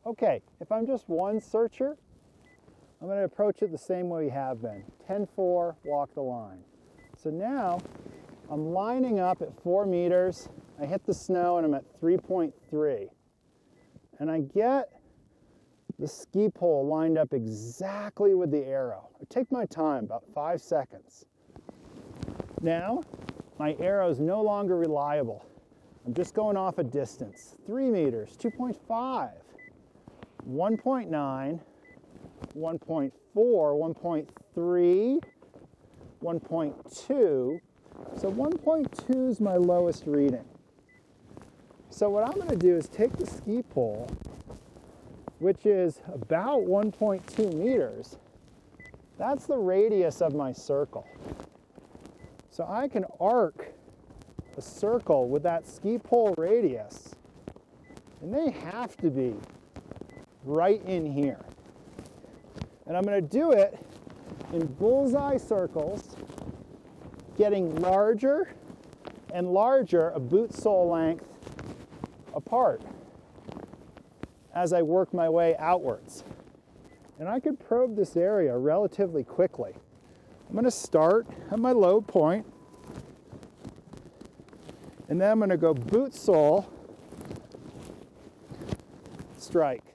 Okay, if I'm just one searcher, I'm going to approach it the same way we have been. 10-4, walk the line. So now I'm lining up at 4 meters. I hit the snow and I'm at 3.3. And I get the ski pole lined up exactly with the arrow. I take my time, about 5 seconds. Now, my arrow is no longer reliable. I'm just going off a distance. 3 meters, 2.5, 1.9, 1.4, 1.3, 1.2. So 1.2 is my lowest reading. So what I'm going to do is take the ski pole, which is about 1.2 meters. That's the radius of my circle. So I can arc a circle with that ski pole radius, and they have to be right in here. And I'm going to do it in bullseye circles, getting larger and larger a boot sole length apart as I work my way outwards. And I could probe this area relatively quickly. I'm going to start at my low point, and then I'm going to go boot sole, strike.